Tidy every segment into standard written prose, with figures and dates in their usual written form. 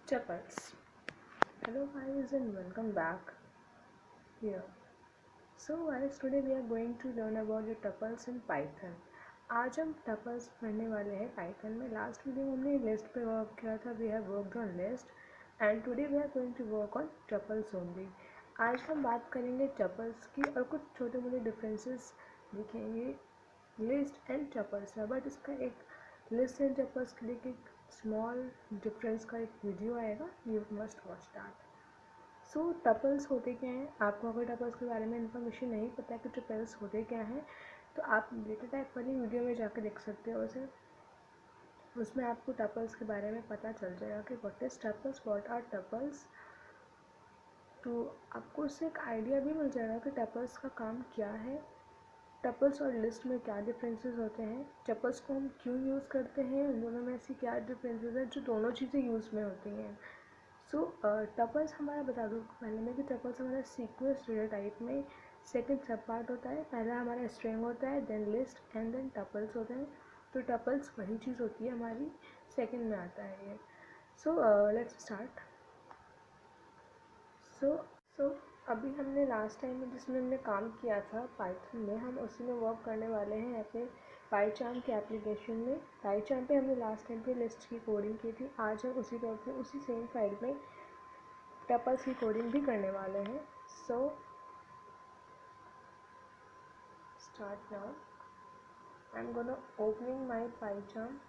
Tuples. Hello guys and welcome back here. So guys, today we are going to learn about the tuples in Python. आज हम tuples पढ़ने वाले हैं Python में. Last video में हमने लिस्ट पे वर्क किया था. We have worked on list and today we are going to work on tuples only. आज हम बात करेंगे tuples की और कुछ छोटे मोटे डिफरेंसेस दिखेंगे लिस्ट एंड टपल्स में. बट इसका एक लिस्ट एंड टपल्स के लिए एक स्मॉल डिफरेंस का एक वीडियो आएगा. You must watch that. So tuples होते क्या हैं. आपको अगर टपल्स के बारे में इन्फॉर्मेशन नहीं पता कि टपल्स होते क्या हैं तो आप डेटा टाइप वाली वीडियो में जाकर देख सकते हो. वैसे उसमें आपको टपल्स के बारे में पता चल जाएगा कि what is tuples, what are tuples. तो आपको उससे एक आइडिया भी मिल जाएगा कि टपल्स का काम क्या है, टपल्स और लिस्ट में क्या डिफरेंसेस होते हैं, टपल्स को हम क्यों यूज़ करते हैं, उन दोनों में ऐसी क्या डिफरेंसेस हैं जो दोनों चीज़ें यूज़ में होती हैं. सो टपल्स हमारा बता दूँ पहले में कि टपल्स हमारा सीक्वेंस डेटा टाइप में सेकंड सब पार्ट होता है. पहला हमारा स्ट्रिंग होता है, then list and then tuples होते हैं. तो टपल्स वही चीज़ होती है हमारी, सेकंड में आता है ये. So let's start. सो अभी हमने लास्ट टाइम में जिसमें हमने काम किया था पाइथन में, हम उसी में वर्क करने वाले हैं यहाँ पे पाईचार्म के एप्लीकेशन में. पाईचार्म पे हमने लास्ट टाइम पे लिस्ट की कोडिंग की थी. आज हम उसी टाइप में उसी सेम फाइल में टपल्स की कोडिंग भी करने वाले हैं. So start now. I am gonna opening my पाईचार्म.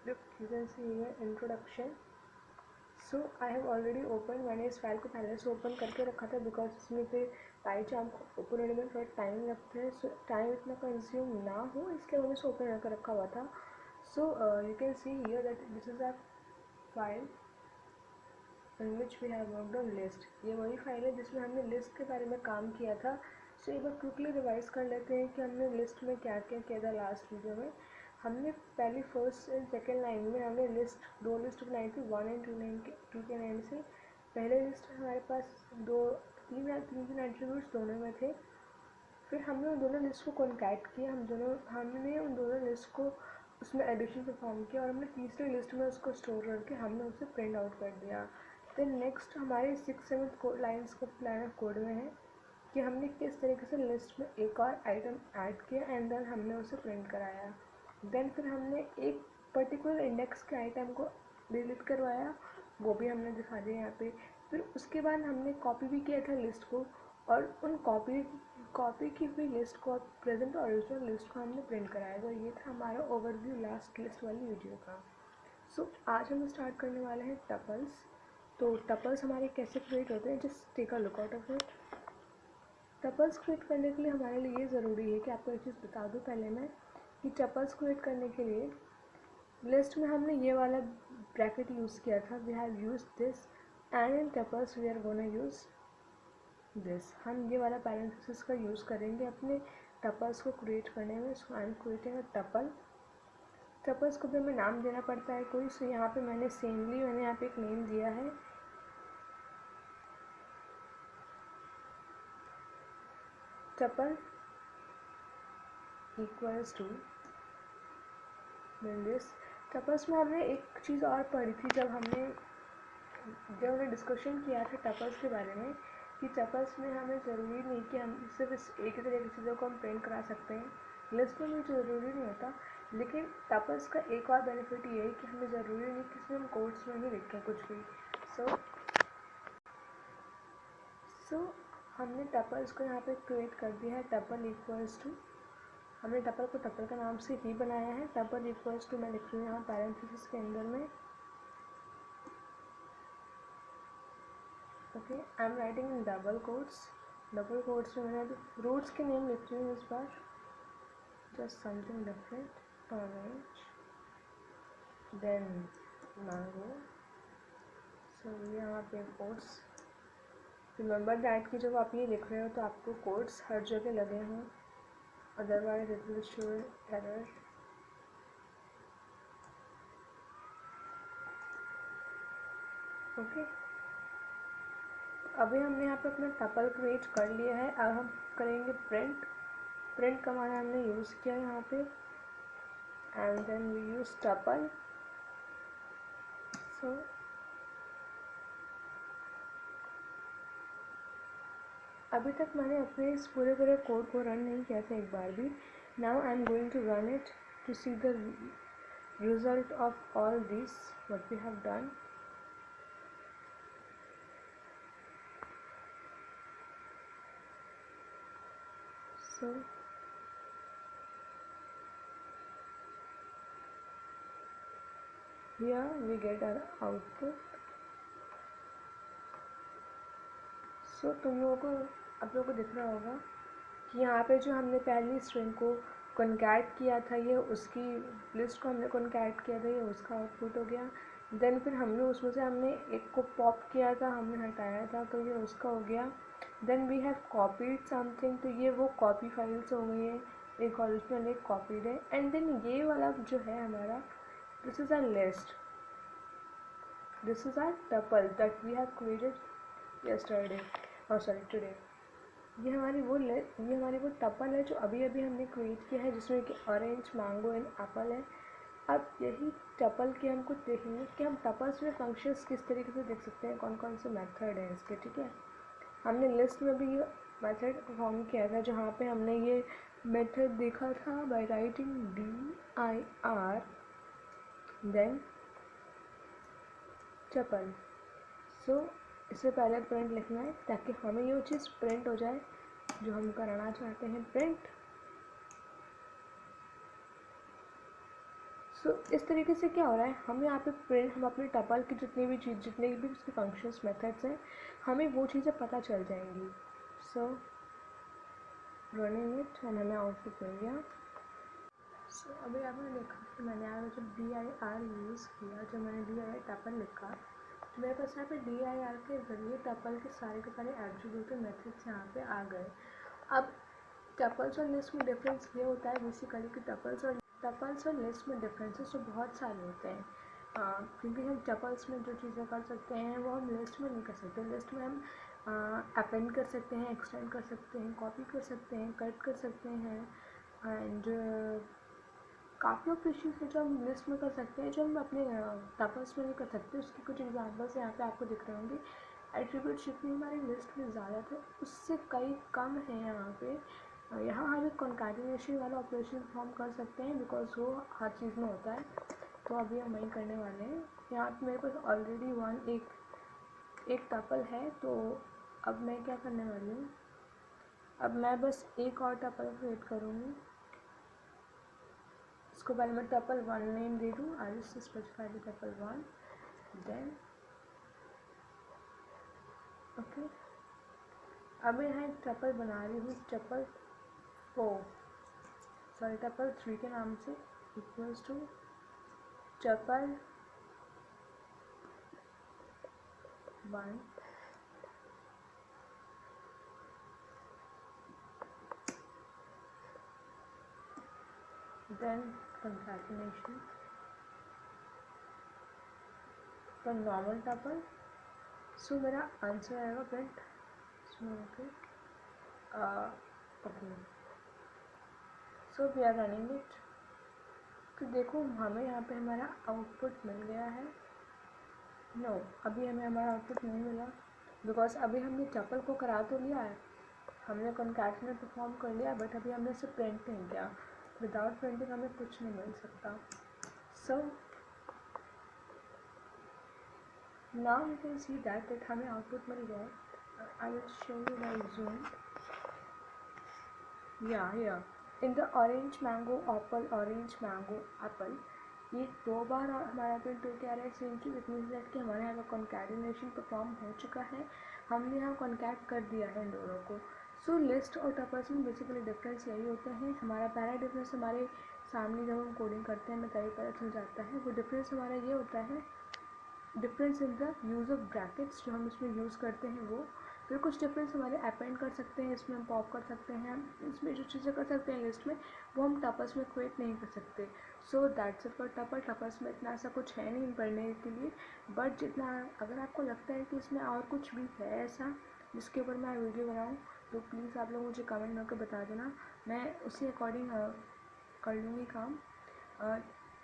You can see here introduction. So I have already open. मैंने इस फाइल को पहले से ओपन करके रखा था बिकॉज इसमें फिर पाईचार्म को ओपन होने में थोड़ा टाइम लगता है. सो टाइम इतना कंज्यूम ना हो इसके वजह से ओपन करके रखा हुआ था. So you can see here that this is our file in which we have worked on list. ये वही फाइल है जिसमें हमने लिस्ट के बारे में काम किया था. सो एक बार क्विकली रिवाइज कर लेते हैं कि हमने लिस्ट में क्या क्या किया था. लास्ट वीडियो में हमने पहली फर्स्ट एंड सेकेंड लाइन में हमने दो लिस्ट बनाई थी 1 एंड 2 के नाम से. पहले लिस्ट हमारे पास तीन एट्रीब्यूट्स दोनों में थे. फिर हमने उन दोनों लिस्ट को कॉन्कैट किया. हमने उन दोनों लिस्ट को उसमें एडिशन परफॉर्म किया और हमने तीसरी लिस्ट में उसको स्टोर करके हमने उसे प्रिंट आउट कर दिया. देन नेक्स्ट हमारे 6-7 लाइन्स का लाइन ऑफ कोड में है कि हमने किस तरीके से लिस्ट में एक और आइटम ऐड किया एंड देन हमने उसे प्रिंट कराया. देन फिर हमने एक पर्टिकुलर इंडेक्स के आइटम को डिलीट करवाया, वो भी हमने दिखा दिया यहाँ पे. फिर उसके बाद हमने कॉपी भी किया था लिस्ट को और उन कॉपी की हुई लिस्ट को प्रेजेंट ओरिजिनल लिस्ट को हमने प्रिंट कराया. तो ये था हमारा ओवरव्यू लास्ट लिस्ट वाली वीडियो का. सो आज हम स्टार्ट करने वाले हैं टपल्स. तो टपल्स हमारे कैसे क्रिएट होते हैं, just take a look out of it. Tuples create करने के लिए हमारे लिए ये ज़रूरी है कि आपको एक चीज़ बता दूँ पहले मैं कि टपल्स क्रिएट करने के लिए लिस्ट में हमने ये वाला ब्रैकेट यूज़ किया था. We have use this and in tuples we are gonna use this. हम ये वाला पैरेंथेसिस का यूज़ करेंगे अपने टपल्स को क्रिएट करने में. So I am creating a tuple. Tuples को भी हमें नाम देना पड़ता है कोई. सो यहाँ पे मैंने यहाँ पे एक नेम दिया है. Tuple equals to this. Tuples में हमने एक चीज़ और पढ़ी थी जब हमने डिस्कशन किया था टपल्स के बारे में कि टपल्स में हमें ज़रूरी नहीं कि हम सिर्फ एक ही तरह की चीज़ों को हम प्रिंट करा सकते हैं. लिस्ट में भी ज़रूरी नहीं होता. लेकिन टपल्स का एक और बेनिफिट ये है कि हमें ज़रूरी नहीं कि इसमें हम कोड्स में ही लिखें कुछ भी. सो हमने टपल्स को यहाँ पे क्रिएट कर दिया है. टपल इक्वल्स टू, हमने टपल को टपल का नाम से ही बनाया है. टपल इक्वल्स टू मैं लिख रही हूँ यहाँ पैरेंथेसिस के अंदर में. Okay, I am writing in double quotes. Double quotes में मैंने अभी रूट्स के नेम लिख रही हूँ इस बार. Just something different. Orange, then mango. So यहाँ पे कोट्स. रिमेंबर दैट कि जब आप ये लिख रहे हो तो आपको कोड्स हर जगह लगे हों, otherwise it will show error. Okay, अभी हमने यहाँ पे अपना टपल क्रिएट कर लिया है. अब हम करेंगे प्रिंट. प्रिंट कमांड हमने यूज़ किया यहाँ पे and then we use tuple. So अभी तक मैंने अपने इस पूरे कोड को रन नहीं किया था एक बार भी. Now I am going to run it to see the result of all this what we have done. So here we get our output. So तुम लोगों को आप लोगों को दिख रहा होगा कि यहाँ पे जो हमने पहली स्ट्रिंग को कॉन्कैट किया था, ये उसकी लिस्ट को हमने कॉन्कैट किया था, ये उसका आउटपुट हो गया. देन फिर हमने उसमें से हमने एक को पॉप किया था, हमने हटाया था, तो ये उसका हो गया. Then we have copied something, तो ये वो कॉपी फाइल्स हो गई है, एक ओरिजिनल एक कॉपीड है. एंड देन ये वाला जो है हमारा, this is our list, this is our tuple that we have created yesterday और सॉरी टुडे. ये हमारी वो टपल है जो अभी अभी हमने क्रिएट किया है, जिसमें कि ऑरेंज, मैंगो एंड एप्पल है. अब यही टपल के हम कुछ देखेंगे कि हम टपल्स में फंक्शंस किस तरीके से देख सकते हैं, कौन कौन से मेथड हैं इसके. ठीक है, हमने लिस्ट में भी ये मेथड फॉर्म किया था, जहाँ पे हमने ये मेथड देखा था by writing dir then tuple. So इससे पहले प्रिंट लिखना है ताकि हमें ये चीज़ प्रिंट हो जाए जो हम कराना चाहते हैं, प्रिंट. सो इस तरीके से क्या हो रहा है, हम यहाँ पे प्रिंट, हम अपने टपल की जितनी भी उसके फंक्शंस मेथड्स हैं, हमें वो चीज़ें पता चल जाएंगी. सो रनिंग इट एंड हमें आउटपुट मिल गया. सो अभी आपने देखा कि मैंने यहाँ पे जब dir यूज़ किया, जब मैंने dir टपल लिखा, तो मेरे पास यहाँ पे dir के ज़रिए टपल के सारे एट्रीब्यूटेड मेथड्स यहाँ पे आ गए. अब टपल्स और लिस्ट में डिफरेंस ये होता है बेसिकली कि टपल्स और लिस्ट में डिफरेंसेस तो बहुत सारे होते हैं, क्योंकि हम टपल्स में जो चीज़ें कर सकते हैं वो हम लिस्ट में नहीं कर सकते. लिस्ट में हम अपेंड कर सकते हैं, एक्सटेंड कर सकते हैं, कॉपी कर सकते हैं, कट कर सकते हैं, एंड काफ़ी ऑपरेशन है जो हम लिस्ट में कर सकते हैं, जो हम अपने टपल्स में नहीं कर सकते. उसकी कुछ एग्जांपल्स यहाँ पे आपको दिख रहे होंगे. एट्रीब्यूट जितनी हमारी लिस्ट में ज़्यादा थे उससे कई कम है यहाँ पे. यहाँ हम एक कॉन्कैटिनेशन वाला ऑपरेशन फॉर्म कर सकते हैं, बिकॉज वो हर चीज़ में होता है. तो अभी हम वही करने वाले हैं. यहाँ पे मेरे पास ऑलरेडी एक टपल है, तो अब मैं क्या करने वाली हूँ, अब मैं बस एक और टपल क्रिएट करूँगी. इसको पहले मैं टपल 1 नेम दे दूँ. I will specify the tuple 1. Then okay, अब यहाँ एक टपल बना रही हूँ, टपल 3 के नाम से, equals to tuple 1 then concatenation for normal tuple. So मेरा आंसर आएगा print. Okay so we are running it. तो देखो हमें यहाँ पे हमारा आउटपुट मिल गया है. नो, अभी हमें हमारा आउटपुट नहीं मिला, बिकॉज अभी हमने टपल को करा तो लिया है, हमने कॉन्कैटनेट परफॉर्म कर लिया, बट अभी हमने इसे प्रिंट नहीं किया. विदाउट प्रिंटिंग हमें कुछ नहीं मिल सकता. So now you can see that हमें आउटपुट मिल गया है. I will show you my zoom. या in the orange mango apple, ये 2 बार हमारा प्रिंट होकर आ रहा है सेम चीज़. इट मीन्स दैट कि हमारे यहाँ पर कॉन्कैटिनेशन परफॉर्म हो चुका है, हमने यहाँ कॉन्कैट कर दिया है इन दोनों को. सो लिस्ट और टपल्स में बेसिकली डिफरेंस यही होता है. हमारा पहला डिफरेंस हमारे सामने जब हम कोडिंग करते हैं हमें तभी पता चल जाता है. वो डिफरेंस हमारा ये होता है, difference in the use of brackets जो हम इसमें यूज़ करते हैं वो. फिर कुछ डिफरेंस हमारे अपेंड कर सकते हैं, इसमें हम पॉप कर सकते हैं, इसमें जो चीज़ें कर सकते हैं लिस्ट में वो हम टपल्स में क्रिएट नहीं कर सकते. So that's it for tuples में इतना ऐसा कुछ है नहीं पढ़ने के लिए. बट जितना अगर आपको लगता है कि इसमें और कुछ भी है ऐसा जिसके ऊपर मैं वीडियो बनाऊँ, तो प्लीज़ आप लोग मुझे कमेंट करके बता देना, मैं उसी अकॉर्डिंग कर लूँगी काम.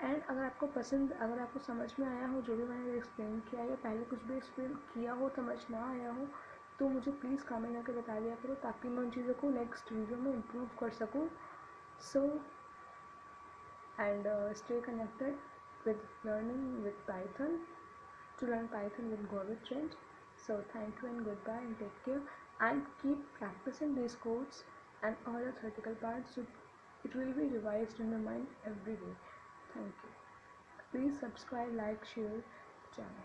एंड अगर आपको समझ में आया हो जो भी मैंने एक्सप्लेन किया या पहले कुछ भी एक्सप्लेन किया हो समझ ना आया हो, तो मुझे प्लीज़ कमेंट करके बता दिया करो ताकि मैं उन चीज़ों को नेक्स्ट वीडियो में इम्प्रूव कर सकूँ. So and stay connected with learning with Python to learn Python with Gorvit Trend. So thank you and goodbye and take care, and keep practicing these codes and all the theoretical parts so it will be revised in your mind every day. Thank you. Please subscribe, like, share the channel.